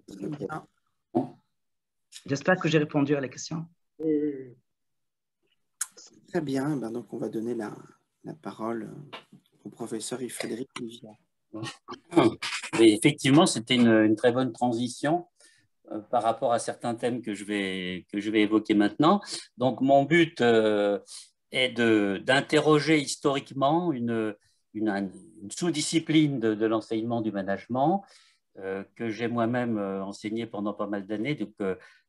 Très bien. J'espère que j'ai répondu à la question. Très bien. Ben donc, on va donner la parole au professeur Yves-Frédéric Liviat. Mais effectivement, c'était une très bonne transition par rapport à certains thèmes que je vais évoquer maintenant. Donc, mon but est d'interroger historiquement une sous-discipline de l'enseignement du management que j'ai moi-même enseigné pendant pas mal d'années. Donc,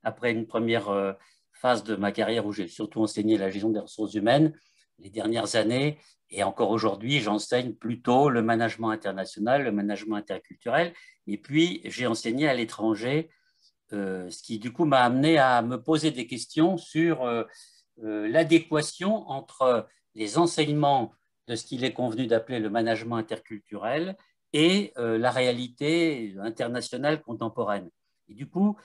après une première phase de ma carrière où j'ai surtout enseigné la gestion des ressources humaines, les dernières années, et encore aujourd'hui, j'enseigne plutôt le management international, le management interculturel, et puis j'ai enseigné à l'étranger, ce qui du coup m'a amené à me poser des questions sur l'adéquation entre les enseignements de ce qu'il est convenu d'appeler le management interculturel et la réalité internationale contemporaine. Et du coup,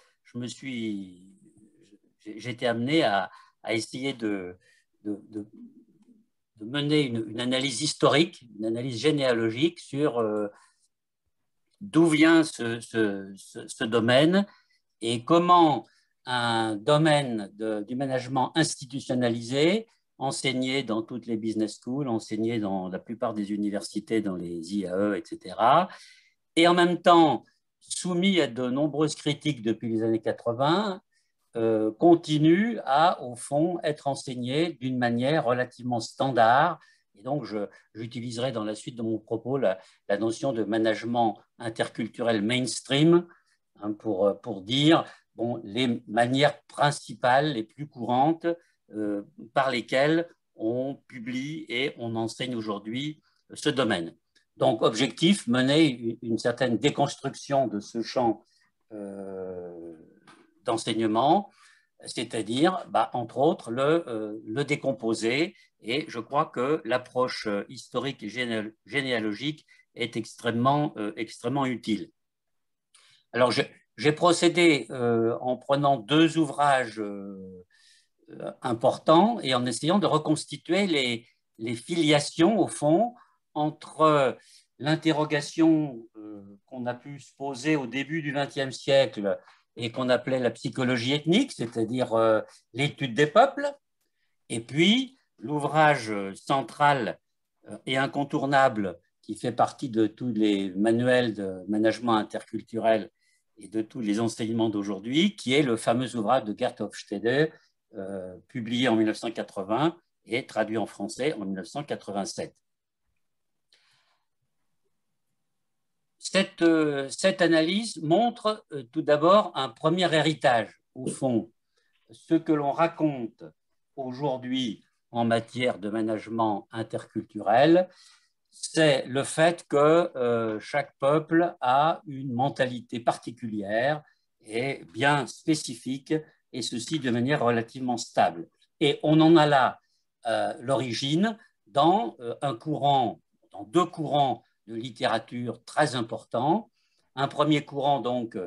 j'ai été amené à essayer de mener une analyse historique, une analyse généalogique sur d'où vient ce domaine et comment un domaine du management institutionnalisé, enseigné dans toutes les business schools, enseigné dans la plupart des universités, dans les IAE, etc., et en même temps soumis à de nombreuses critiques depuis les années 80, continue à, au fond, être enseigné d'une manière relativement standard. Et donc, j'utiliserai dans la suite de mon propos la notion de management interculturel mainstream, hein, pour dire bon, les manières principales, les plus courantes par lesquelles on publie et on enseigne aujourd'hui ce domaine. Donc, objectif, mener une certaine déconstruction de ce champ d'enseignement, c'est-à-dire, entre autres, le décomposer. Et je crois que l'approche historique et généalogique est extrêmement utile. Alors, j'ai procédé en prenant deux ouvrages importants et en essayant de reconstituer les filiations, au fond, entre l'interrogation qu'on a pu se poser au début du XXe siècle et qu'on appelait la psychologie ethnique, c'est-à-dire l'étude des peuples, et puis l'ouvrage central et incontournable qui fait partie de tous les manuels de management interculturel et de tous les enseignements d'aujourd'hui, qui est le fameux ouvrage de Gert Hofstede, publié en 1980 et traduit en français en 1987. Cette analyse montre tout d'abord un premier héritage, au fond, ce que l'on raconte aujourd'hui en matière de management interculturel, c'est le fait que chaque peuple a une mentalité particulière et bien spécifique, et ceci de manière relativement stable. Et on en a là l'origine dans dans deux courants de littérature très importants. Un premier courant, donc,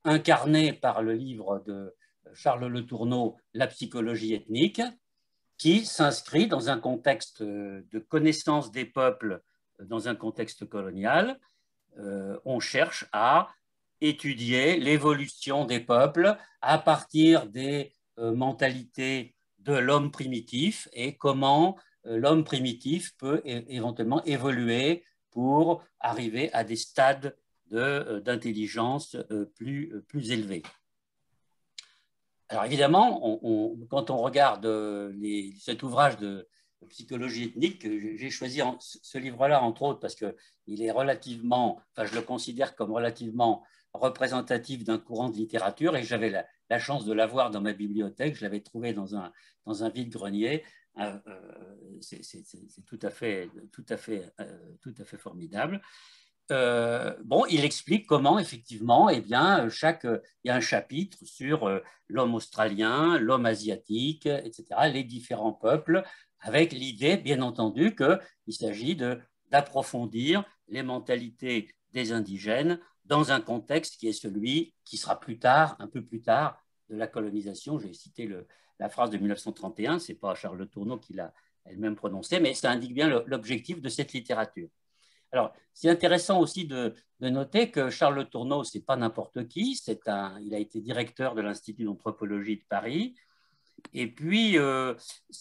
incarné par le livre de Charles Le Tourneau, La psychologie ethnique, qui s'inscrit dans un contexte de connaissance des peuples dans un contexte colonial. On cherche à étudier l'évolution des peuples à partir des mentalités de l'homme primitif et comment l'homme primitif peut éventuellement évoluer pour arriver à des stades d'intelligence plus élevés. Alors évidemment, quand on regarde cet ouvrage de psychologie ethnique, j'ai choisi ce livre-là, entre autres, parce qu'il est relativement, enfin je le considère comme relativement représentatif d'un courant de littérature, et j'avais la chance de l'avoir dans ma bibliothèque, je l'avais trouvé dans un vide-grenier. C'est tout à fait formidable. Il explique comment, effectivement, il y a un chapitre sur l'homme australien, l'homme asiatique, etc., les différents peuples, avec l'idée, bien entendu, qu'il s'agit d'approfondir les mentalités des indigènes dans un contexte qui est celui qui sera un peu plus tard, de la colonisation. J'ai cité la phrase de 1931, ce n'est pas Charles Le Tourneau qui l'a elle-même prononcée, mais ça indique bien l'objectif de cette littérature. Alors, c'est intéressant aussi de noter que Charles Le Tourneau, ce n'est pas n'importe qui, il a été directeur de l'Institut d'anthropologie de Paris, et puis, ce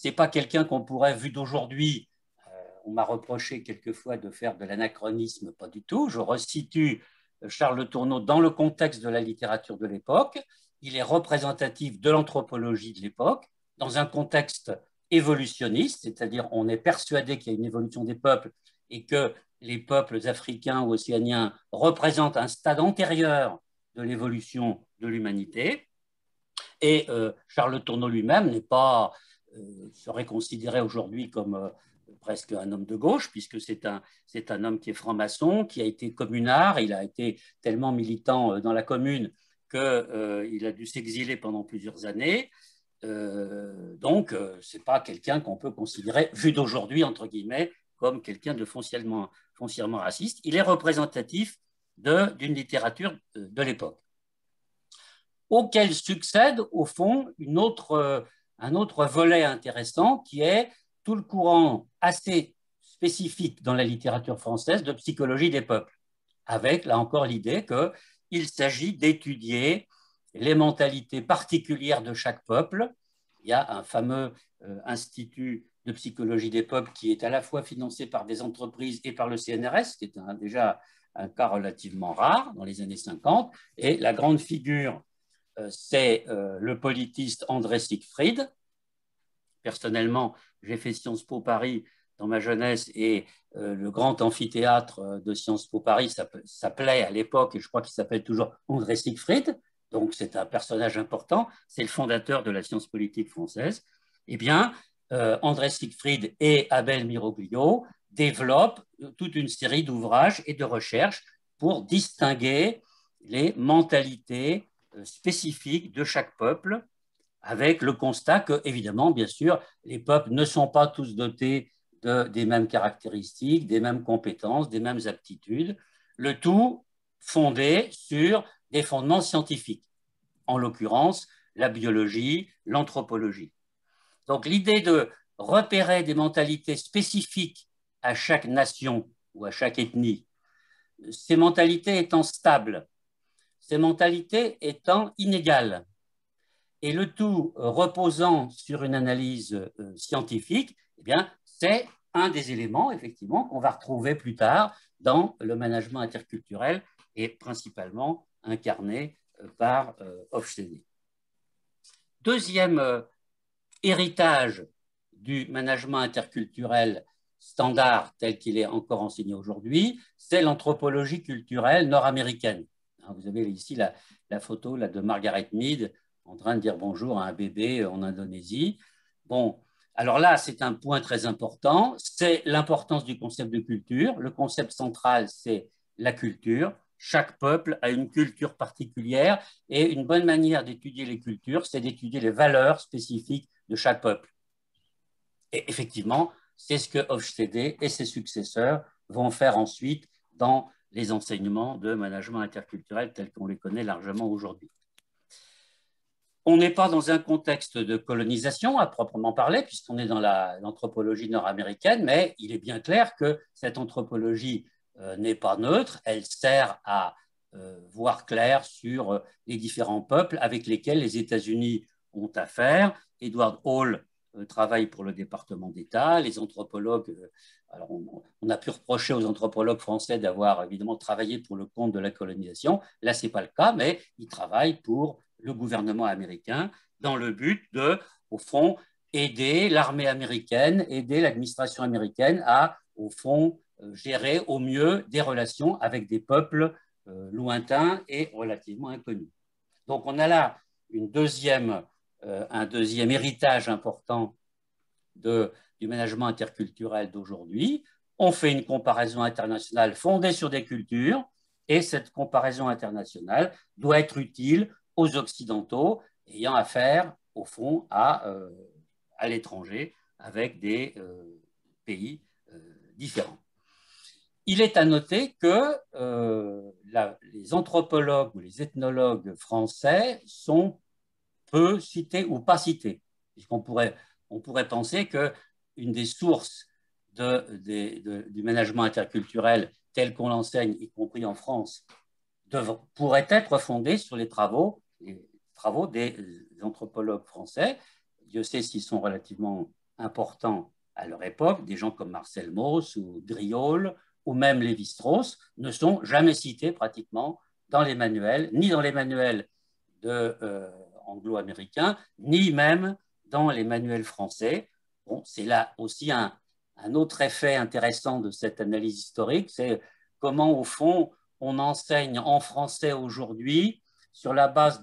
n'est pas quelqu'un qu'on pourrait, vu d'aujourd'hui, on m'a reproché quelquefois de faire de l'anachronisme, pas du tout. Je resitue Charles Le Tourneau dans le contexte de la littérature de l'époque. Il est représentatif de l'anthropologie de l'époque, dans un contexte évolutionniste, c'est-à-dire on est persuadé qu'il y a une évolution des peuples et que les peuples africains ou océaniens représentent un stade antérieur de l'évolution de l'humanité. Et Charles Le Tourneau lui-même serait considéré aujourd'hui comme presque un homme de gauche, puisque c'est un homme qui est franc-maçon, qui a été communard. Il a été tellement militant dans la commune qu'il a dû s'exiler pendant plusieurs années. Donc, ce n'est pas quelqu'un qu'on peut considérer, vu d'aujourd'hui, entre guillemets, comme quelqu'un de foncièrement raciste. Il est représentatif d'une littérature de l'époque, auquel succède, au fond, un autre volet intéressant qui est tout le courant assez spécifique dans la littérature française de psychologie des peuples, avec, là encore, l'idée qu'il s'agit d'étudier les mentalités particulières de chaque peuple. Il y a un fameux institut de psychologie des peuples qui est à la fois financé par des entreprises et par le CNRS, qui est déjà un cas relativement rare dans les années 50, et la grande figure, c'est le politiste André Siegfried. Personnellement, j'ai fait Sciences Po Paris dans ma jeunesse et le grand amphithéâtre de Sciences Po Paris s'appelait à l'époque, et je crois qu'il s'appelle toujours, André Siegfried. Donc c'est un personnage important, c'est le fondateur de la science politique française. Eh bien, André Siegfried et Abel Miroglio développent toute une série d'ouvrages et de recherches pour distinguer les mentalités spécifiques de chaque peuple, avec le constat que, évidemment, bien sûr, les peuples ne sont pas tous dotés des mêmes caractéristiques, des mêmes compétences, des mêmes aptitudes, le tout fondé sur des fondements scientifiques, en l'occurrence la biologie, l'anthropologie. Donc l'idée de repérer des mentalités spécifiques à chaque nation ou à chaque ethnie, ces mentalités étant stables, ces mentalités étant inégales, et le tout reposant sur une analyse scientifique, eh bien, c'est un des éléments, effectivement, qu'on va retrouver plus tard dans le management interculturel et principalement incarné par Hofstede. Deuxième héritage du management interculturel standard tel qu'il est encore enseigné aujourd'hui, c'est l'anthropologie culturelle nord-américaine. Vous avez ici la photo là, de Margaret Mead en train de dire bonjour à un bébé en Indonésie. Bon, alors là, c'est un point très important, c'est l'importance du concept de culture. Le concept central, c'est la culture. Chaque peuple a une culture particulière et une bonne manière d'étudier les cultures, c'est d'étudier les valeurs spécifiques de chaque peuple. Et effectivement, c'est ce que Hofstede et ses successeurs vont faire ensuite dans les enseignements de management interculturel tels qu'on les connaît largement aujourd'hui. On n'est pas dans un contexte de colonisation à proprement parler, puisqu'on est dans l'anthropologie nord-américaine, mais il est bien clair que cette anthropologie n'est pas neutre, elle sert à voir clair sur les différents peuples avec lesquels les États-Unis ont affaire. Edward Hall travaille pour le département d'État, les anthropologues, alors on a pu reprocher aux anthropologues français d'avoir évidemment travaillé pour le compte de la colonisation, là ce n'est pas le cas, mais ils travaillent pour le gouvernement américain dans le but de, au fond, aider l'armée américaine, aider l'administration américaine à, au fond, gérer au mieux des relations avec des peuples lointains et relativement inconnus. Donc on a là un deuxième héritage important du management interculturel d'aujourd'hui. On fait une comparaison internationale fondée sur des cultures et cette comparaison internationale doit être utile aux Occidentaux ayant affaire, au fond, à l'étranger avec des pays différents. Il est à noter que les anthropologues ou les ethnologues français sont peu cités ou pas cités. On pourrait penser qu'une des sources du management interculturel, tel qu'on l'enseigne, y compris en France, pourrait être fondé sur les travaux des anthropologues français. Dieu sait s'ils sont relativement importants à leur époque. Des gens comme Marcel Mauss ou Griaule ou même Lévi-Strauss ne sont jamais cités pratiquement dans les manuels, ni dans les manuels anglo-américains, ni même dans les manuels français. Bon, c'est là aussi un autre effet intéressant de cette analyse historique, c'est comment, au fond, on enseigne en français aujourd'hui sur la base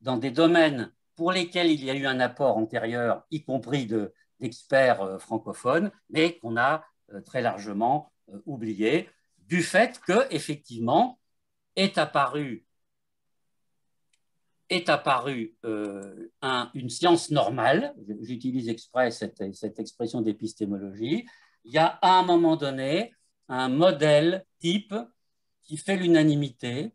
dans des domaines pour lesquels il y a eu un apport antérieur, y compris d'experts francophones, mais qu'on a très largement oublié, du fait qu'effectivement est apparue une science normale, j'utilise exprès cette expression d'épistémologie, il y a à un moment donné un modèle type qui fait l'unanimité,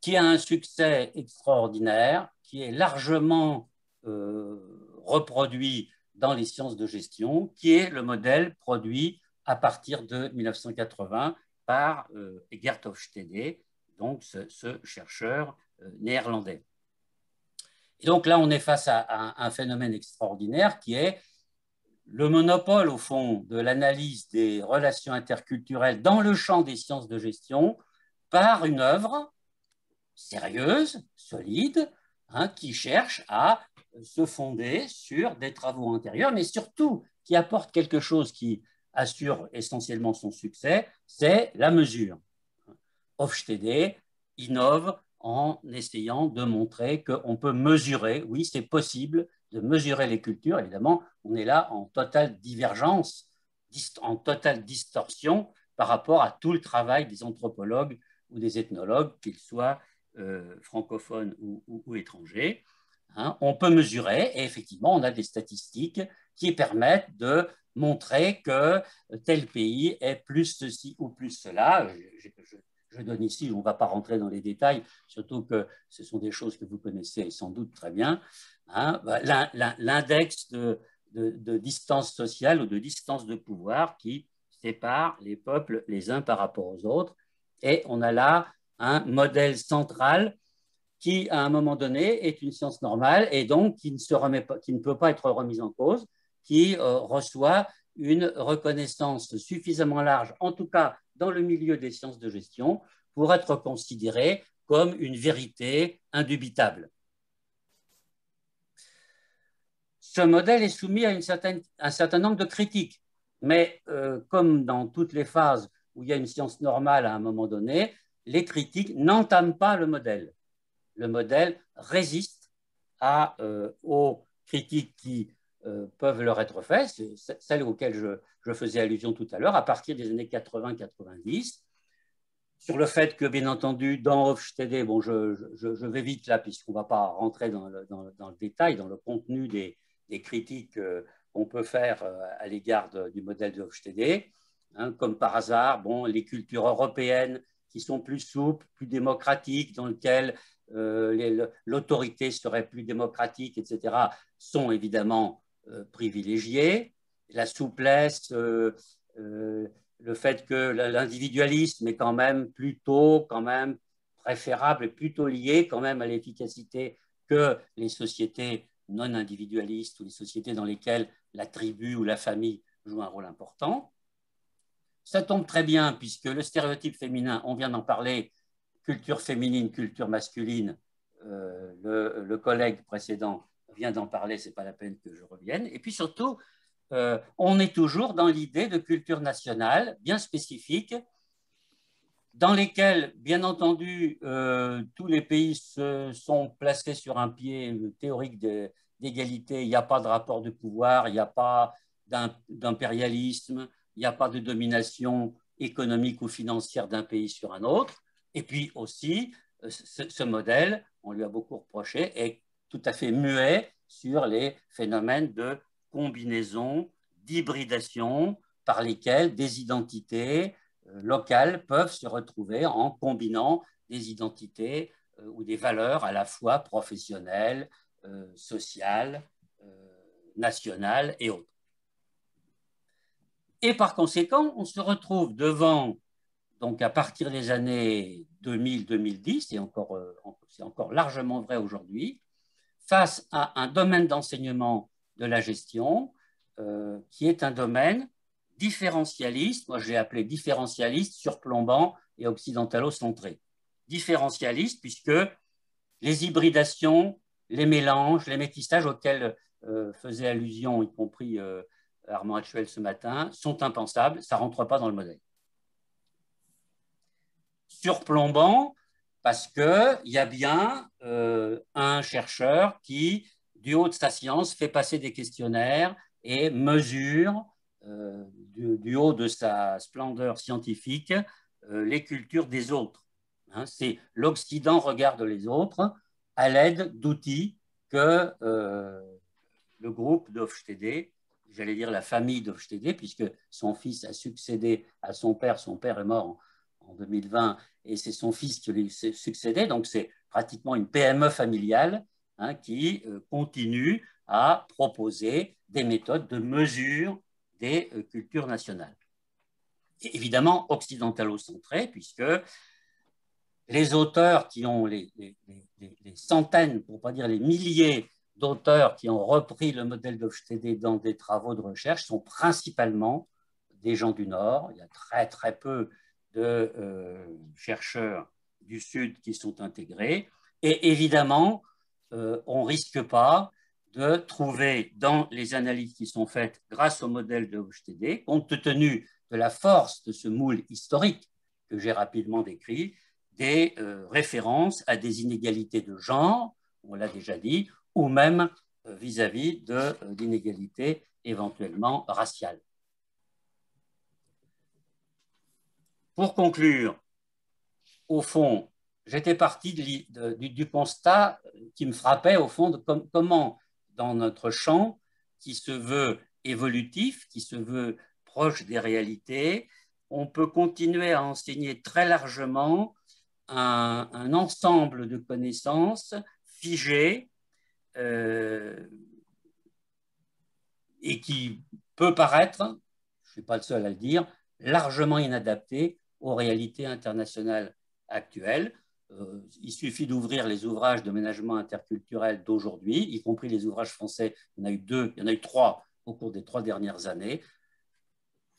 qui a un succès extraordinaire, qui est largement reproduit dans les sciences de gestion, qui est le modèle produit à partir de 1980 par Gert Hofstede, donc ce chercheur néerlandais. Et donc là, on est face à un phénomène extraordinaire qui est le monopole, au fond, de l'analyse des relations interculturelles dans le champ des sciences de gestion par une œuvre sérieuse, solide, qui cherche à se fonder sur des travaux antérieurs, mais surtout qui apporte quelque chose qui assure essentiellement son succès, c'est la mesure. Hofstede innove en essayant de montrer qu'on peut mesurer, oui, c'est possible de mesurer les cultures. Évidemment, on est là en totale divergence, en totale distorsion par rapport à tout le travail des anthropologues ou des ethnologues, qu'ils soient francophones ou étrangers. On peut mesurer et effectivement, on a des statistiques qui permettent de montrer que tel pays est plus ceci ou plus cela. Je donne ici, on ne va pas rentrer dans les détails, surtout que ce sont des choses que vous connaissez sans doute très bien. L'index de distance sociale ou de distance de pouvoir qui sépare les peuples les uns par rapport aux autres. Et on a là un modèle central qui, à un moment donné, est une science normale et donc qui ne peut pas être remise en cause, qui reçoit une reconnaissance suffisamment large, en tout cas dans le milieu des sciences de gestion, pour être considérée comme une vérité indubitable. Ce modèle est soumis à un certain nombre de critiques, mais comme dans toutes les phases où il y a une science normale à un moment donné, les critiques n'entament pas le modèle. Le modèle résiste aux critiques qui peuvent leur être faites, celles auxquelles je faisais allusion tout à l'heure, à partir des années 80-90, sur le fait que, bien entendu, dans Hofstede, bon, je vais vite là, puisqu'on ne va pas rentrer dans le détail, dans le contenu des critiques qu'on peut faire à l'égard du modèle de Hofstede. Comme par hasard, bon, les cultures européennes qui sont plus souples, plus démocratiques, dans lesquelles l'autorité serait plus démocratique, etc., sont évidemment privilégiées. La souplesse, le fait que l'individualisme est quand même plutôt préférable et plutôt lié quand même à l'efficacité que les sociétés non individualistes ou les sociétés dans lesquelles la tribu ou la famille joue un rôle important. Ça tombe très bien puisque le stéréotype féminin, on vient d'en parler, culture féminine, culture masculine, le collègue précédent vient d'en parler, ce n'est pas la peine que je revienne. Et puis surtout, on est toujours dans l'idée de culture nationale bien spécifique, dans lesquelles, bien entendu, tous les pays se sont placés sur un pied théorique d'égalité. Il n'y a pas de rapport de pouvoir, il n'y a pas d'impérialisme, il n'y a pas de domination économique ou financière d'un pays sur un autre. Et puis aussi, ce modèle, on lui a beaucoup reproché, est tout à fait muet sur les phénomènes de combinaison, d'hybridation, par lesquels des identités locales peuvent se retrouver en combinant des identités ou des valeurs à la fois professionnelles, sociales, nationales et autres. Et par conséquent, on se retrouve devant donc à partir des années 2000-2010, c'est encore largement vrai aujourd'hui, face à un domaine d'enseignement de la gestion qui est un domaine différentialiste, moi je l'ai appelé différentialiste, surplombant et occidentalo-centré. Différentialiste puisque les hybridations, les mélanges, les métissages auxquels faisait allusion, y compris Armand Hatchwell ce matin, sont impensables, ça ne rentre pas dans le modèle. Surplombant, parce qu'il y a bien un chercheur qui, du haut de sa science, fait passer des questionnaires et mesure, du haut de sa splendeur scientifique, les cultures des autres. Hein, c'est l'Occident regarde les autres à l'aide d'outils que le groupe d'Hofstede, j'allais dire la famille d'Hofstede, puisque son fils a succédé à son père est mort en 2020, et c'est son fils qui lui succédait, donc c'est pratiquement une PME familiale hein, qui continue à proposer des méthodes de mesure des cultures nationales. Et évidemment occidentalo-centrées, puisque les auteurs qui ont les centaines, pour ne pas dire les milliers d'auteurs qui ont repris le modèle d'Hofstede dans des travaux de recherche sont principalement des gens du Nord. Il y a très, très peu de chercheurs du Sud qui sont intégrés. Et évidemment, on ne risque pas de trouver dans les analyses qui sont faites grâce au modèle de Hofstede, compte tenu de la force de ce moule historique que j'ai rapidement décrit, des références à des inégalités de genre, on l'a déjà dit, ou même vis-à-vis d'inégalités éventuellement raciales. Pour conclure, au fond, j'étais parti du constat qui me frappait, au fond, de comment, dans notre champ, qui se veut évolutif, qui se veut proche des réalités, on peut continuer à enseigner très largement un ensemble de connaissances figées et qui peut paraître, je ne suis pas le seul à le dire, largement inadapté aux réalités internationales actuelles. Il suffit d'ouvrir les ouvrages de management interculturel d'aujourd'hui, y compris les ouvrages français. Il y en a eu 3 au cours des 3 dernières années.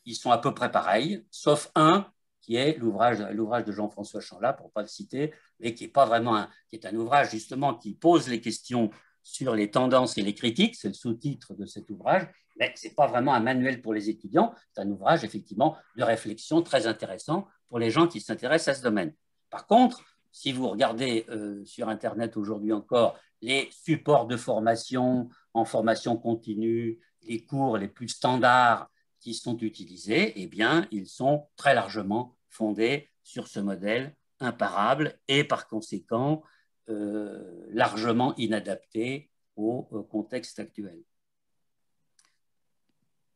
Ils sont à peu près pareils, sauf un qui est l'ouvrage de Jean-François Chanlat, pour ne pas le citer, mais qui est pas vraiment qui est un ouvrage justement qui pose les questions sur les tendances et les critiques, c'est le sous-titre de cet ouvrage, mais ce n'est pas vraiment un manuel pour les étudiants, c'est un ouvrage effectivement de réflexion très intéressant pour les gens qui s'intéressent à ce domaine. Par contre, si vous regardez sur Internet aujourd'hui encore les supports de formation en formation continue, les cours les plus standards qui sont utilisés, eh bien, ils sont très largement fondés sur ce modèle imparable et par conséquent largement inadapté au contexte actuel.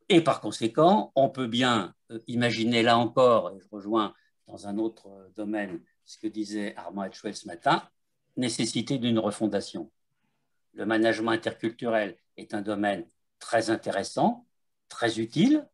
Et par conséquent, on peut bien imaginer là encore, et je rejoins dans un autre domaine ce que disait Armand Hatchwell ce matin, nécessité d'une refondation. Le management interculturel est un domaine très intéressant, très utile.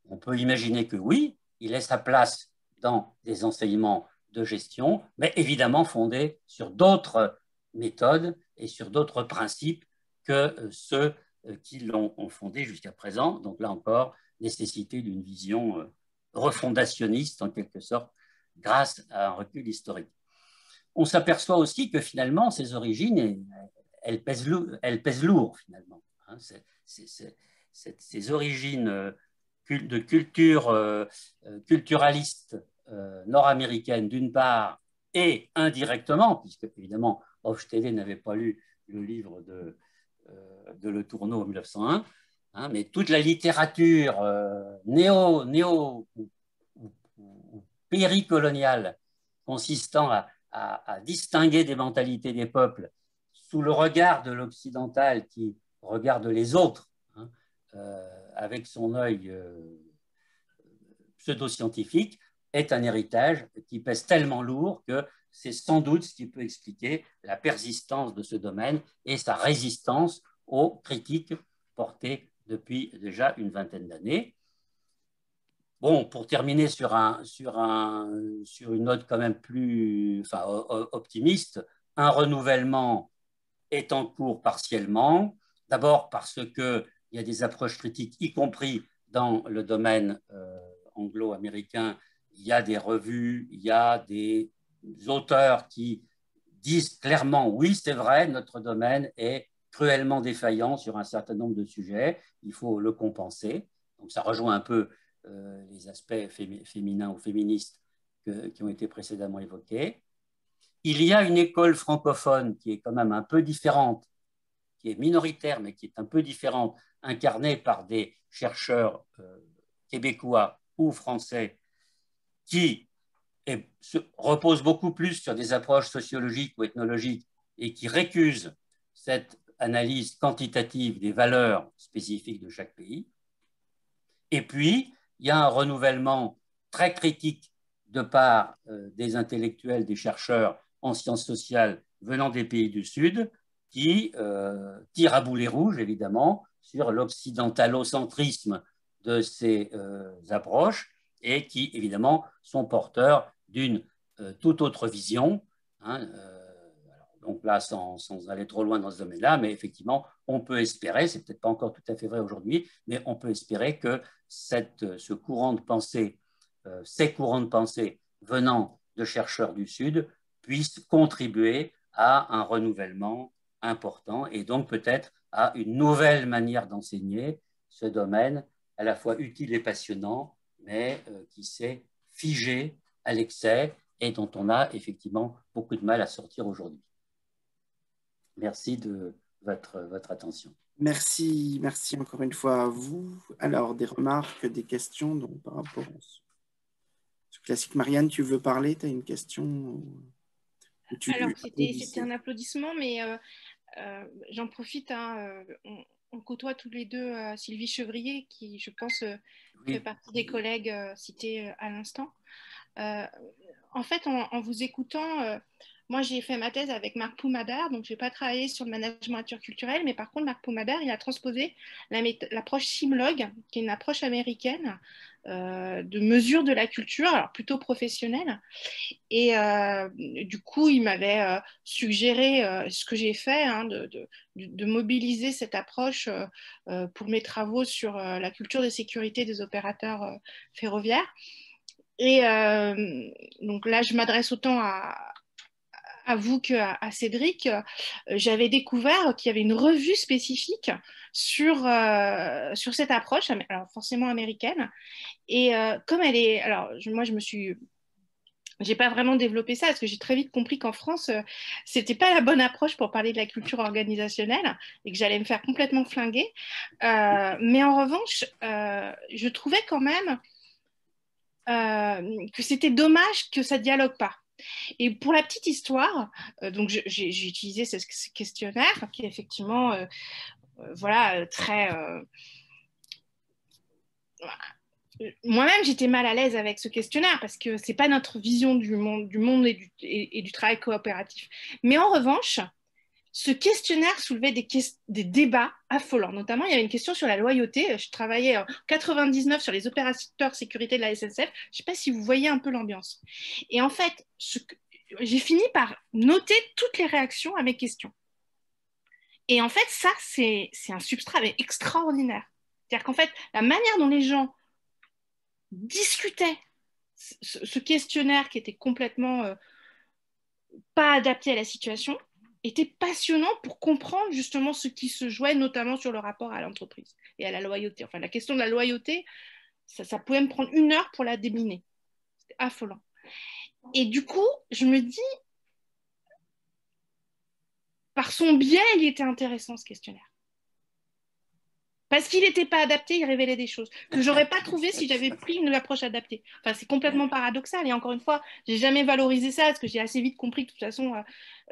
On peut imaginer que oui, il ait sa place dans des enseignements de gestion, mais évidemment fondé sur d'autres méthodes et sur d'autres principes que ceux qui l'ont fondé jusqu'à présent. Donc là encore, nécessité d'une vision refondationniste en quelque sorte, grâce à un recul historique. On s'aperçoit aussi que finalement, ces origines, elles pèsent lourd finalement. Hein, ces origines de culture culturaliste nord-américaine d'une part et indirectement, puisque évidemment Hofstede n'avait pas lu le livre de Le Tourneau en 1901, hein, mais toute la littérature néo ou péricoloniale consistant à distinguer des mentalités des peuples sous le regard de l'occidental qui regarde les autres, hein, avec son œil pseudo-scientifique, est un héritage qui pèse tellement lourd que c'est sans doute ce qui peut expliquer la persistance de ce domaine et sa résistance aux critiques portées depuis déjà une vingtaine d'années. Bon, pour terminer sur une note quand même plus optimiste, un renouvellement est en cours partiellement. D'abord parce qu'il y a des approches critiques, y compris dans le domaine anglo-américain. Il y a des revues, il y a des auteurs qui disent clairement, oui, c'est vrai, notre domaine est cruellement défaillant sur un certain nombre de sujets, il faut le compenser. Donc ça rejoint un peu les aspects féminins ou féministes qui ont été précédemment évoqués. Il y a une école francophone qui est quand même un peu différente, qui est minoritaire, mais qui est un peu différente, incarnée par des chercheurs québécois ou français qui repose beaucoup plus sur des approches sociologiques ou ethnologiques et qui récuse cette analyse quantitative des valeurs spécifiques de chaque pays. Et puis, il y a un renouvellement très critique de part des intellectuels, des chercheurs en sciences sociales venant des pays du Sud, qui tirent à boulet rouge, évidemment, sur l'occidentalocentrisme de ces approches et qui, évidemment, sont porteurs d'une toute autre vision. Hein, donc là, sans aller trop loin dans ce domaine-là, mais effectivement, on peut espérer, c'est peut-être pas encore tout à fait vrai aujourd'hui, mais on peut espérer que ce courant de pensée, ces courants de pensée venant de chercheurs du Sud puissent contribuer à un renouvellement important et donc peut-être à une nouvelle manière d'enseigner ce domaine à la fois utile et passionnant, mais qui s'est figé à l'excès et dont on a effectivement beaucoup de mal à sortir aujourd'hui. Merci de votre attention. Merci, merci encore une fois à vous. Alors, des remarques, des questions donc, par rapport à ce classique. Marianne, tu veux parler? Tu as une question? Alors, c'était un applaudissement, mais j'en profite. Hein, on côtoie tous les deux Sylvie Chevrier, qui, je pense, fait partie des collègues cités à l'instant. En fait, en vous écoutant, moi, j'ai fait ma thèse avec Marc Poumadar, donc je n'ai pas travaillé sur le management interculturel, mais par contre, Marc Poumadar, il a transposé l'approche SIMLOG, qui est une approche américaine de mesure de la culture, alors plutôt professionnelle. Et du coup, il m'avait suggéré ce que j'ai fait, hein, de mobiliser cette approche pour mes travaux sur la culture de sécurité des opérateurs ferroviaires. Et donc là, je m'adresse autant à vous qu'à Cédric. J'avais découvert qu'il y avait une revue spécifique sur cette approche, alors forcément américaine. Et comme elle est... Alors, moi, j'ai pas vraiment développé ça parce que j'ai très vite compris qu'en France, c'était pas la bonne approche pour parler de la culture organisationnelle et que j'allais me faire complètement flinguer. Mais en revanche, je trouvais quand même que c'était dommage que ça dialogue pas. Et pour la petite histoire, donc j'ai utilisé ce questionnaire qui est effectivement voilà, très... Moi-même, j'étais mal à l'aise avec ce questionnaire parce que c'est pas notre vision du monde et du travail coopératif. Mais en revanche, ce questionnaire soulevait des débats affolants. Notamment, il y avait une question sur la loyauté. Je travaillais en 99 sur les opérateurs sécurité de la SNCF. Je ne sais pas si vous voyez un peu l'ambiance. Et en fait, j'ai fini par noter toutes les réactions à mes questions. Et en fait, ça, c'est un substrat extraordinaire. C'est-à-dire qu'en fait, la manière dont les gens discutaient ce questionnaire qui était complètement pas adapté à la situation, était passionnant pour comprendre justement ce qui se jouait, notamment sur le rapport à l'entreprise et à la loyauté. Enfin, la question de la loyauté, ça pouvait me prendre 1 heure pour la déminer. C'était affolant. Et du coup, je me dis, par son biais, il était intéressant ce questionnaire. Parce qu'il n'était pas adapté, il révélait des choses que j'aurais pas trouvé si j'avais pris une approche adaptée. Enfin, c'est complètement paradoxal. Et encore une fois, j'ai jamais valorisé ça parce que j'ai assez vite compris que de toute façon,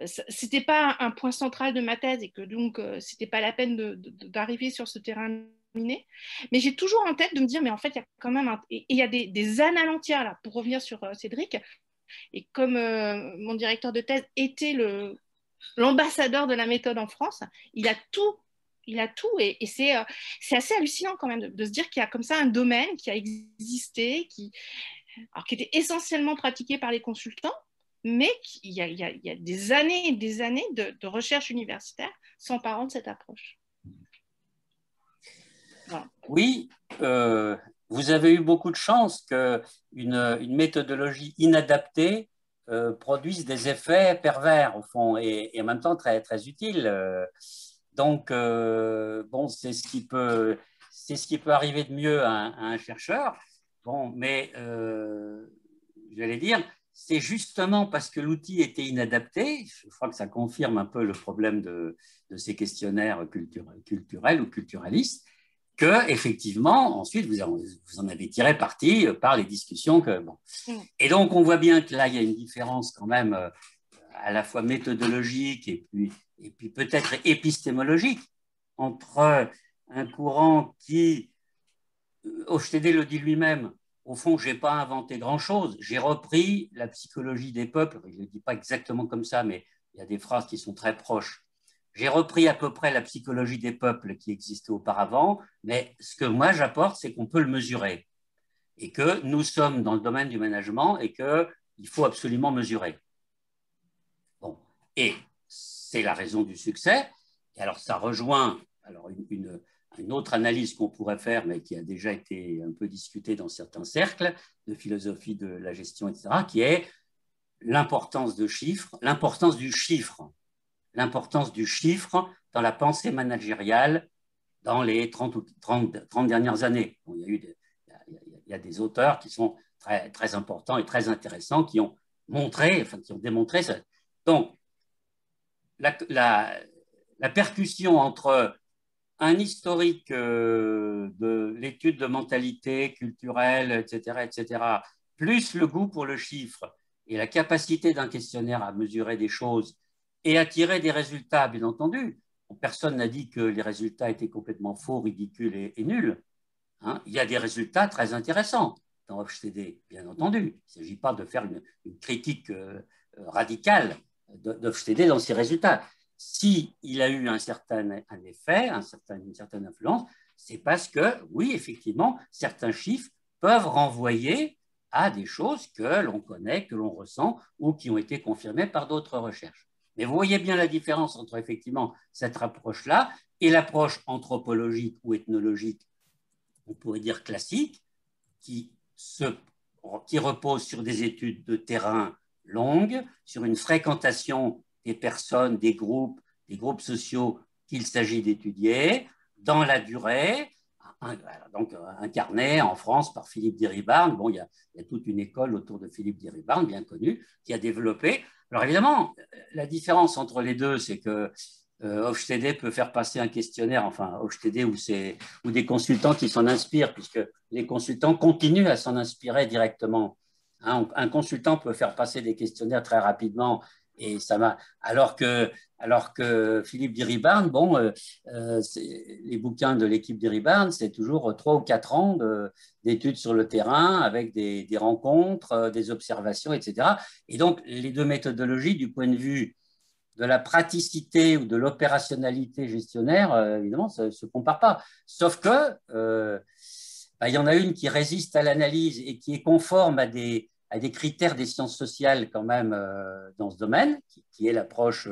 c'était pas un point central de ma thèse et que donc c'était pas la peine d'arriver sur ce terrain miné. Mais j'ai toujours en tête de me dire, mais en fait, il y a quand même il y a des annales entières là. Pour revenir sur Cédric, et comme mon directeur de thèse était l'ambassadeur de la méthode en France, il a tout Il a tout et c'est assez hallucinant quand même de se dire qu'il y a comme ça un domaine qui a existé, qui était essentiellement pratiqué par les consultants, mais il y a des années et des années de recherche universitaire s'emparant de cette approche. Voilà. Oui, vous avez eu beaucoup de chance qu'une méthodologie inadaptée produise des effets pervers, au fond, et en même temps très, très utiles. Donc, bon, c'est ce qui peut arriver de mieux à un chercheur. Bon, mais j'allais dire, c'est justement parce que l'outil était inadapté, je crois que ça confirme un peu le problème de ces questionnaires culturels ou culturalistes, que effectivement, ensuite, vous en avez tiré parti par les discussions. Bon. Et donc, on voit bien que là, il y a une différence quand même à la fois méthodologique et puis peut-être épistémologique entre un courant qui, Hofstede le dit lui-même, au fond, je n'ai pas inventé grand-chose, j'ai repris la psychologie des peuples, il ne le dit pas exactement comme ça, mais il y a des phrases qui sont très proches. J'ai repris à peu près la psychologie des peuples qui existait auparavant, mais ce que moi j'apporte, c'est qu'on peut le mesurer et que nous sommes dans le domaine du management et qu'il faut absolument mesurer. Bon. Et c'est la raison du succès. Et alors ça rejoint une autre analyse qu'on pourrait faire, mais qui a déjà été un peu discutée dans certains cercles de philosophie de la gestion, etc., qui est l'importance du chiffre dans la pensée managériale dans les 30 dernières années. Bon, il y a des auteurs qui sont très, très importants et très intéressants qui ont démontré ça. Donc, la percussion entre un historique de l'étude de mentalité culturelle, etc., plus le goût pour le chiffre et la capacité d'un questionnaire à mesurer des choses et à tirer des résultats, bien entendu. Personne n'a dit que les résultats étaient complètement faux, ridicules et nuls. Hein, il y a des résultats très intéressants dans Hofstede, bien entendu. Il ne s'agit pas de faire une critique radicale d'Hofstede dans ses résultats. S'il a eu un effet, une certaine influence, c'est parce que, oui, effectivement, certains chiffres peuvent renvoyer à des choses que l'on connaît, que l'on ressent ou qui ont été confirmées par d'autres recherches. Mais vous voyez bien la différence entre, effectivement, cette approche-là et l'approche anthropologique ou ethnologique, on pourrait dire classique, qui repose sur des études de terrain longues, sur une fréquentation des personnes, des groupes sociaux qu'il s'agit d'étudier dans la durée, donc incarné en France par Philippe Diribarne. Bon, il y a toute une école autour de Philippe Diribarne, bien connue, qui a développé. Alors évidemment, la différence entre les deux, c'est que Hofstede peut faire passer un questionnaire, enfin Hofstede ou des consultants qui s'en inspirent, puisque les consultants continuent à s'en inspirer directement. Hein, un consultant peut faire passer des questionnaires très rapidement, et ça va. Alors que Philippe Diribarne, bon, les bouquins de l'équipe Diribarne, c'est toujours 3 ou 4 ans d'études sur le terrain avec des rencontres, des observations, etc. Et donc, les deux méthodologies, du point de vue de la praticité ou de l'opérationnalité gestionnaire, évidemment, ça ne se compare pas. Sauf que il y en a une qui résiste à l'analyse et qui est conforme à des critères des sciences sociales quand même dans ce domaine, qui est l'approche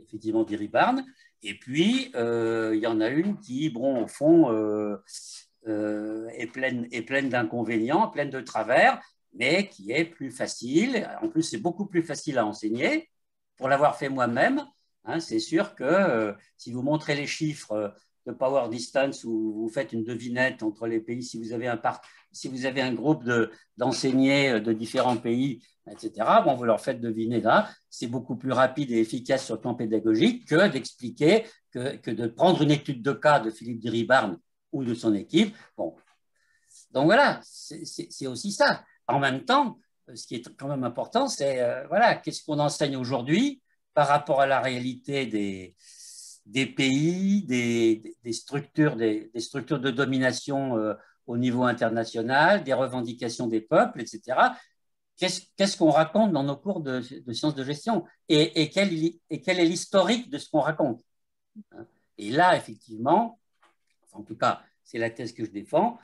effectivement Diribarne. Et puis, il y en a une qui, bon, au fond, est pleine d'inconvénients, pleine de travers, mais qui est plus facile. En plus, c'est beaucoup plus facile à enseigner. Pour l'avoir fait moi-même, hein, c'est sûr que si vous montrez les chiffres de Power Distance ou vous faites une devinette entre les pays, si vous avez un groupe d'enseignés de différents pays, etc., bon, vous leur faites deviner là, c'est beaucoup plus rapide et efficace sur le plan pédagogique que d'expliquer, que de prendre une étude de cas de Philippe Diribarne ou de son équipe. Bon. Donc voilà, c'est aussi ça. En même temps, ce qui est quand même important, c'est voilà, qu'est-ce qu'on enseigne aujourd'hui par rapport à la réalité des pays, des structures de domination au niveau international, des revendications des peuples, etc. Qu'est-ce qu'on raconte dans nos cours de sciences de gestion et quel est l'historique de ce qu'on raconte? Et là, effectivement, en tout cas, c'est la thèse que je défends,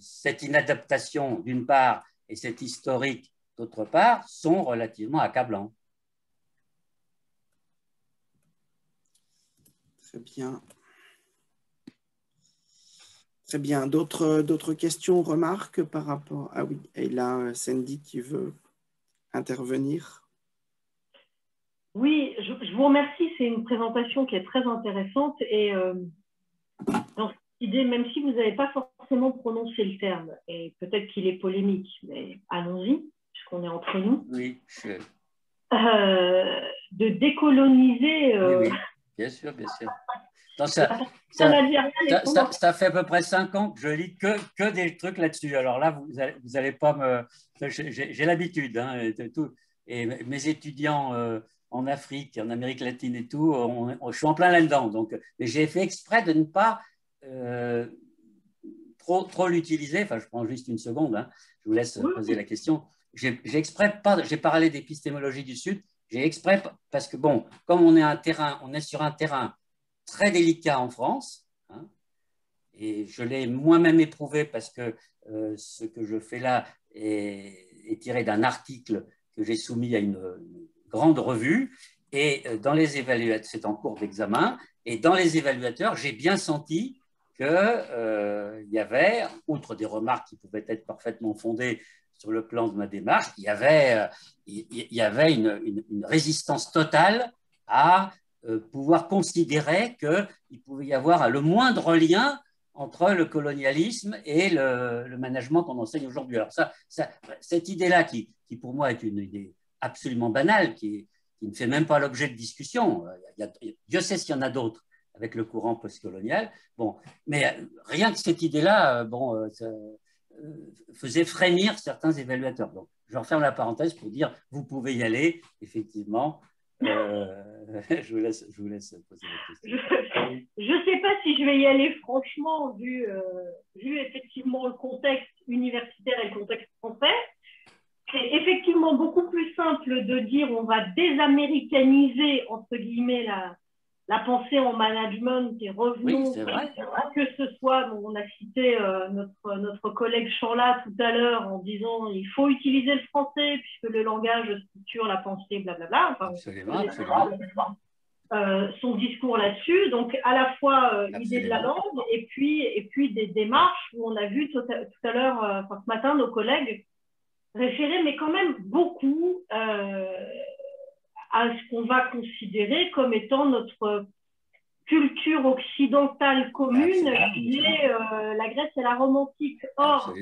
cette inadaptation d'une part et cette historique d'autre part sont relativement accablants. Très bien. Très bien. D'autres questions, remarques par rapport… Ah oui, et là, Sandy qui veut intervenir. Oui, je vous remercie. C'est une présentation qui est très intéressante. Et dans cette idée, même si vous n'avez pas forcément prononcé le terme, et peut-être qu'il est polémique, mais allons-y, puisqu'on est entre nous. Oui, de décoloniser… oui, bien sûr, bien sûr. Donc, ça fait à peu près 5 ans que je lis que des trucs là-dessus. Alors là, vous allez pas me… J'ai l'habitude. Hein, et mes étudiants en Afrique, en Amérique latine et tout, je suis en plein là-dedans. Donc, mais j'ai fait exprès de ne pas trop l'utiliser. Enfin, je prends juste une seconde. Hein, je vous laisse poser la question. J'ai parlé d'épistémologie du Sud. J'ai exprès parce que, bon, comme on est sur un terrain très délicat en France, hein, et je l'ai moi-même éprouvé parce que ce que je fais là est tiré d'un article que j'ai soumis à une grande revue, et dans les évaluateurs, c'est en cours d'examen, et dans les évaluateurs, j'ai bien senti qu'il y avait, outre des remarques qui pouvaient être parfaitement fondées sur le plan de ma démarche, il y avait une résistance totale à pouvoir considérer qu'il pouvait y avoir le moindre lien entre le colonialisme et le management qu'on enseigne aujourd'hui. Alors cette idée-là, qui pour moi est une idée absolument banale, qui ne fait même pas l'objet de discussion, Dieu sait s'il y en a d'autres avec le courant postcolonial, bon, mais rien que cette idée-là, faisait frémir certains évaluateurs. Donc, je referme la parenthèse pour dire, vous pouvez y aller, effectivement. Je vous laisse poser la question. Je ne sais pas si je vais y aller franchement, vu effectivement le contexte universitaire et le contexte français. C'est effectivement beaucoup plus simple de dire on va désaméricaniser, entre guillemets, la pensée en management et revenons, que ce soit, bon, on a cité notre collègue Chanla tout à l'heure en disant il faut utiliser le français puisque le langage structure la pensée, blablabla. Enfin, absolument. Son discours là-dessus, donc à la fois l'idée de la langue et puis des démarches où on a vu tout à l'heure, ce matin, nos collègues référer, mais quand même beaucoup à ce qu'on va considérer comme étant notre culture occidentale commune, qui est la Grèce et la Rome antique. Or,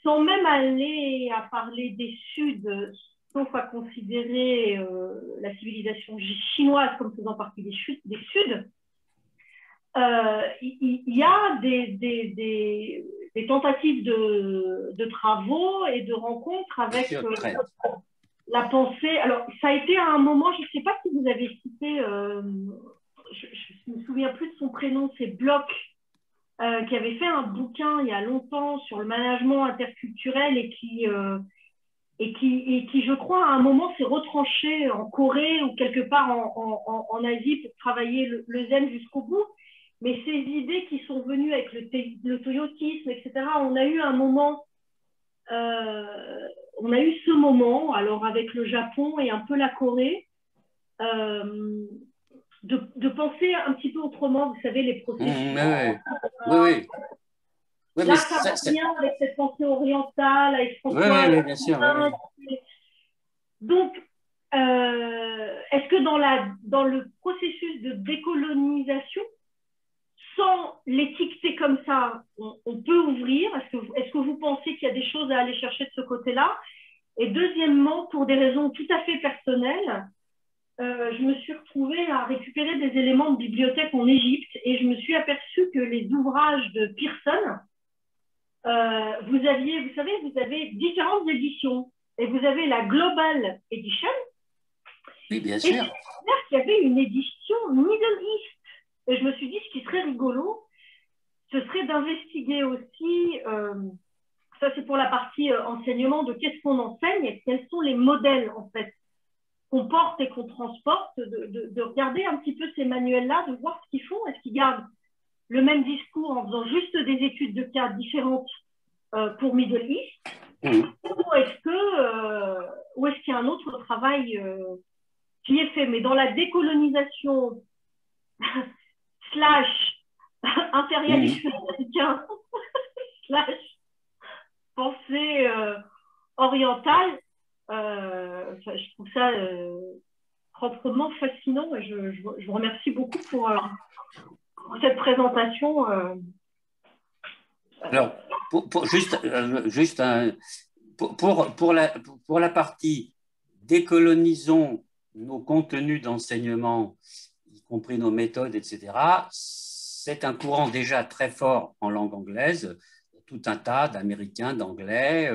sans même aller à parler des Suds, sauf à considérer la civilisation chinoise comme faisant partie des Suds, il y a des tentatives de travaux et de rencontres avec la pensée. Alors, ça a été à un moment, je ne sais pas si vous avez cité, je ne me souviens plus de son prénom, c'est Bloch, qui avait fait un bouquin il y a longtemps sur le management interculturel et qui, je crois, à un moment s'est retranché en Corée ou quelque part en Asie pour travailler le zen jusqu'au bout. Mais ces idées qui sont venues avec le toyotisme, etc., on a eu un moment, on a eu ce moment, alors avec le Japon et un peu la Corée, de penser un petit peu autrement, vous savez, les processus. Oui, là, ça revient avec cette pensée orientale, avec François. Oui, bien sûr. Donc, est-ce que dans le processus de décolonisation, sans l'étiqueter comme ça, on peut ouvrir? Est-ce que vous pensez qu'il y a des choses à aller chercher de ce côté-là? Et deuxièmement, pour des raisons tout à fait personnelles, je me suis retrouvée à récupérer des éléments de bibliothèque en Égypte et je me suis aperçue que les ouvrages de Pearson, vous avez différentes éditions et vous avez la Global Edition. Oui, bien sûr. Et qu'il y avait une édition Middle East. Et je me suis dit, ce qui serait rigolo, ce serait d'investiguer aussi, ça c'est pour la partie enseignement, de qu'est-ce qu'on enseigne et quels sont les modèles en fait qu'on porte et qu'on transporte, de regarder un petit peu ces manuels-là, de voir ce qu'ils font. Est-ce qu'ils gardent le même discours en faisant juste des études de cas différentes pour Middle East, ou est-ce qu'il y a un autre travail qui est fait? Mais dans la décolonisation slash impérialisme américain slash pensée orientale, je trouve ça proprement fascinant, et je vous remercie beaucoup pour cette présentation. Alors, pour la partie décolonisons nos contenus d'enseignement, y compris nos méthodes, etc., c'est un courant déjà très fort en langue anglaise. Tout un tas d'Américains, d'Anglais,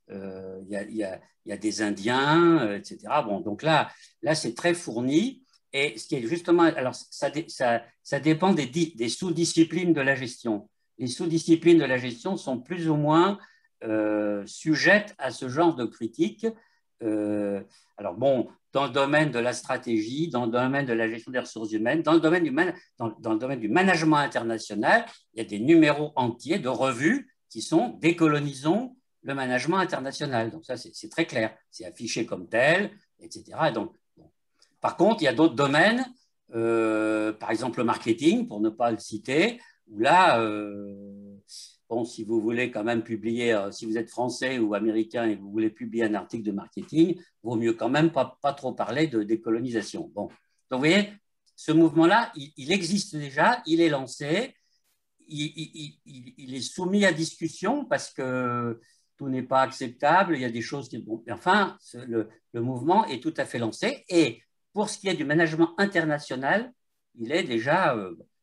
il y a des Indiens, etc. Bon, donc là c'est très fourni. Et ce qui est justement, alors ça dépend des sous-disciplines de la gestion. Les sous-disciplines de la gestion sont plus ou moins sujettes à ce genre de critique. Alors bon, dans le domaine de la stratégie, dans le domaine de la gestion des ressources humaines, dans le domaine du management international, il y a des numéros entiers de revues qui sont « Décolonisons le management international ». Donc ça, c'est très clair. C'est affiché comme tel, etc. Et donc, bon. Par contre, il y a d'autres domaines, par exemple le marketing, pour ne pas le citer, où là, bon, si vous voulez quand même publier, si vous êtes français ou américain et vous voulez publier un article de marketing, vaut mieux quand même pas trop parler de décolonisation. Bon, donc vous voyez, ce mouvement-là, il existe déjà, il est lancé, il est soumis à discussion parce que tout n'est pas acceptable, il y a des choses qui... Bon, enfin, le mouvement est tout à fait lancé, et pour ce qui est du management international, il est déjà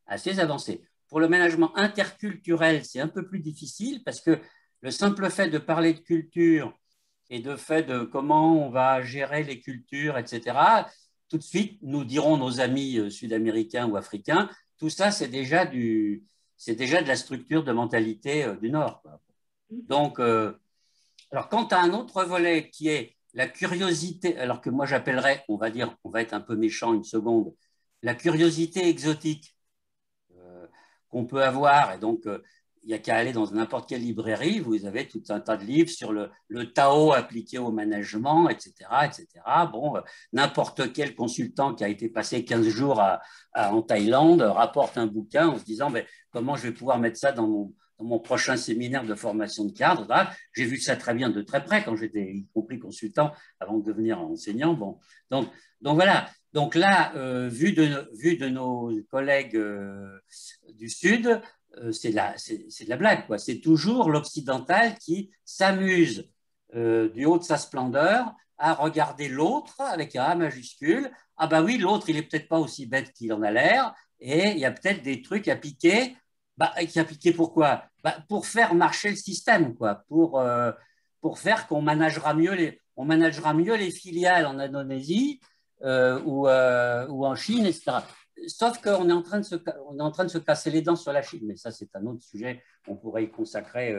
assez avancé. Pour le management interculturel, c'est un peu plus difficile parce que le simple fait de parler de culture et de fait de comment on va gérer les cultures, etc., tout de suite, nous diront nos amis sud-américains ou africains, tout ça, c'est déjà de la structure de mentalité du Nord. Donc, alors, quant à un autre volet qui est la curiosité, alors que moi j'appellerais, on va être un peu méchant une seconde, la curiosité exotique qu'on peut avoir, et donc il n'y a qu'à aller dans n'importe quelle librairie, vous avez tout un tas de livres sur le Tao appliqué au management, etc. etc. Bon, n'importe quel consultant qui a été passé 15 jours en Thaïlande rapporte un bouquin en se disant comment je vais pouvoir mettre ça dans mon prochain séminaire de formation de cadre. J'ai vu ça très bien de très près quand j'étais, y compris consultant, avant de devenir enseignant. Bon, donc voilà. Donc là, vu de nos collègues du Sud, c'est de la blague, quoi. C'est toujours l'occidental qui s'amuse du haut de sa splendeur à regarder l'autre avec un A majuscule. Ah bah oui, l'autre, il est peut-être pas aussi bête qu'il en a l'air, et il y a peut-être des trucs à piquer. Qui a piqué pourquoi? Pour faire marcher le système, quoi. Pour faire qu'on managera mieux les filiales en Indonésie ou en Chine, etc. Sauf qu'on est en train de se casser les dents sur la Chine, mais ça c'est un autre sujet. On pourrait y consacrer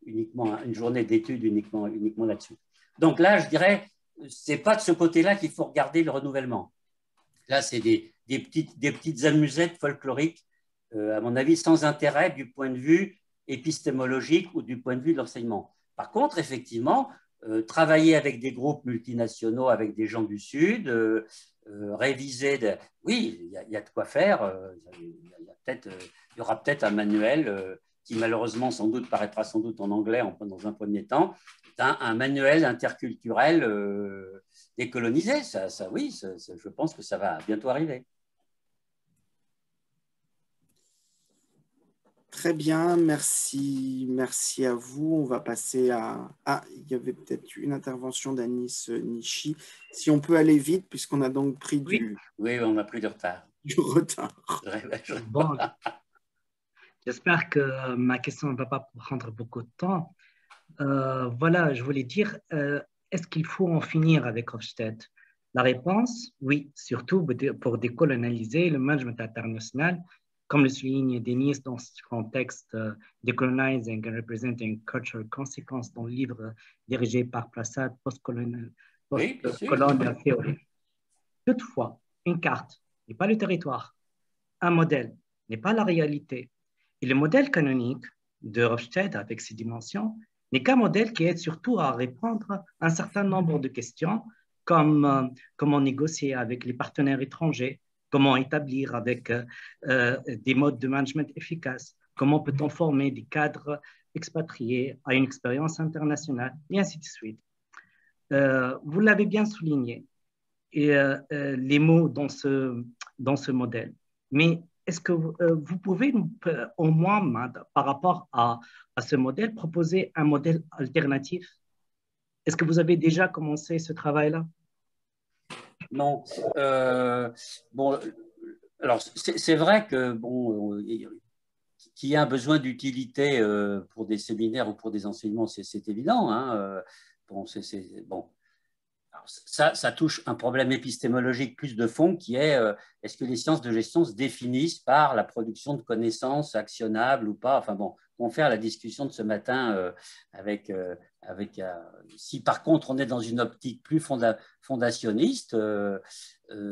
uniquement une journée d'études uniquement là-dessus. Donc là, je dirais, c'est pas de ce côté-là qu'il faut regarder le renouvellement. Là, c'est des petites amusettes folkloriques, à mon avis, sans intérêt du point de vue épistémologique ou du point de vue de l'enseignement. Par contre, effectivement, travailler avec des groupes multinationaux, avec des gens du Sud, réviser, oui, il y a de quoi faire. Il y aura peut-être un manuel qui malheureusement paraîtra sans doute en anglais dans un premier temps, un manuel interculturel décolonisé. Oui, je pense que ça va bientôt arriver. Très bien, merci à vous. On va passer à... Ah, il y avait peut-être une intervention d'Anis Nishi. Si on peut aller vite, puisqu'on a donc pris Oui, on a pris du retard. Bon, j'espère que ma question ne va pas prendre beaucoup de temps. Voilà, je voulais dire, est-ce qu'il faut en finir avec Hofstede? La réponse, oui, surtout pour décolonialiser le management international, comme le souligne Denis dans ce contexte Decolonizing and Representing Cultural Consequences dans le livre dirigé par Prasad, Post-Colonial Theory. Toutefois, une carte n'est pas le territoire. Un modèle n'est pas la réalité. Et le modèle canonique de Hofstede, avec ses dimensions, n'est qu'un modèle qui aide surtout à répondre à un certain nombre de questions, comme comment négocier avec les partenaires étrangers, comment établir avec des modes de management efficaces, comment peut-on former des cadres expatriés à une expérience internationale, et ainsi de suite. Vous l'avez bien souligné, et, les mots dans ce modèle. Mais est-ce que vous pouvez, au moins, par rapport à ce modèle, proposer un modèle alternatif? Est-ce que vous avez déjà commencé ce travail-là? Non. Bon, alors, c'est vrai que, bon, qu'il y a un besoin d'utilité pour des séminaires ou pour des enseignements, c'est évident. Hein. Bon, bon. Alors, ça touche un problème épistémologique plus de fond qui est est-ce que les sciences de gestion se définissent par la production de connaissances actionnables ou pas? Enfin bon, on fait la discussion de ce matin si par contre on est dans une optique plus fondationniste,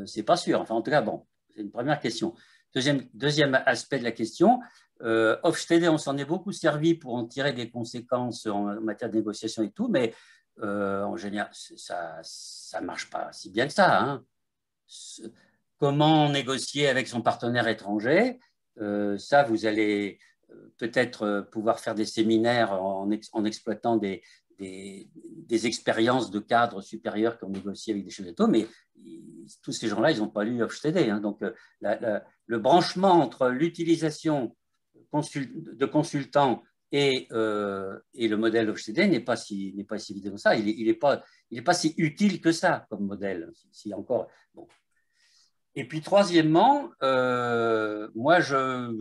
c'est pas sûr. Enfin en tout cas, bon, c'est une première question. Deuxième aspect de la question, Hofstede, on s'en est beaucoup servi pour en tirer des conséquences en matière de négociation et tout, mais en général, ça ne marche pas si bien que ça. Hein. Comment négocier avec son partenaire étranger? Ça, vous allez peut-être pouvoir faire des séminaires en exploitant des expériences de cadres supérieurs qui ont négocié avec des chefs d'État, mais tous ces gens-là, ils n'ont pas lu Hofstede. Hein. Donc, le branchement entre l'utilisation de consultants et le modèle Hofstede n'est pas si évident que ça. Il n'est pas si utile que ça comme modèle. Si encore, bon. Et puis, troisièmement, moi, je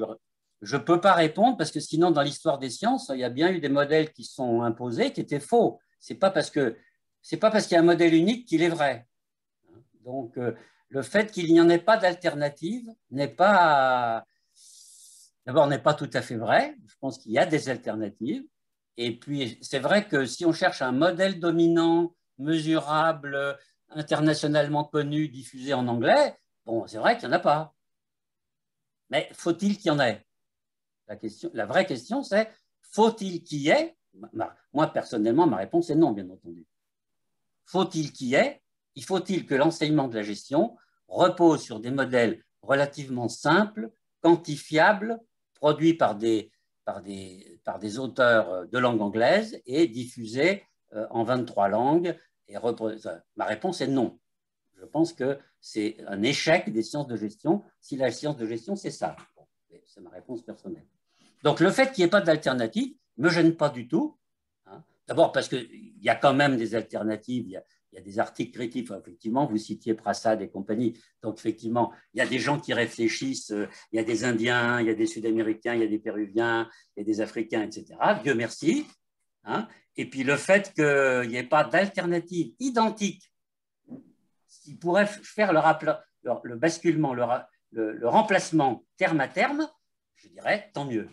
ne peux pas répondre parce que sinon, dans l'histoire des sciences, il y a bien eu des modèles qui sont imposés qui étaient faux. Ce n'est pas parce qu'il y a un modèle unique qu'il est vrai. Donc, le fait qu'il n'y en ait pas d'alternative d'abord, n'est pas tout à fait vrai. Je pense qu'il y a des alternatives. Et puis, c'est vrai que si on cherche un modèle dominant, mesurable, internationalement connu, diffusé en anglais, bon, c'est vrai qu'il n'y en a pas. Mais faut-il qu'il y en ait? La vraie question, c'est faut-il qu'il y ait? Moi, personnellement, ma réponse est non, bien entendu. Faut-il qu'il y ait? Faut-il que l'enseignement de la gestion repose sur des modèles relativement simples, quantifiables, produits par des auteurs de langue anglaise et diffusés en 23 langues? Ma réponse est non. Je pense que c'est un échec des sciences de gestion si la science de gestion, c'est ça. Bon, c'est ma réponse personnelle. Donc, le fait qu'il n'y ait pas d'alternative ne me gêne pas du tout. Hein. D'abord parce qu'il y a quand même des alternatives. Il y a des articles critiques. Effectivement, vous citiez Prasad et compagnie. Donc, effectivement, il y a des gens qui réfléchissent. Il y a des Indiens, il y a des Sud-Américains, il y a des Péruviens, il y a des Africains, etc. Dieu merci. Hein. Et puis, le fait qu'il n'y ait pas d'alternative identique qui pourrait faire le basculement, le remplacement terme à terme, je dirais tant mieux.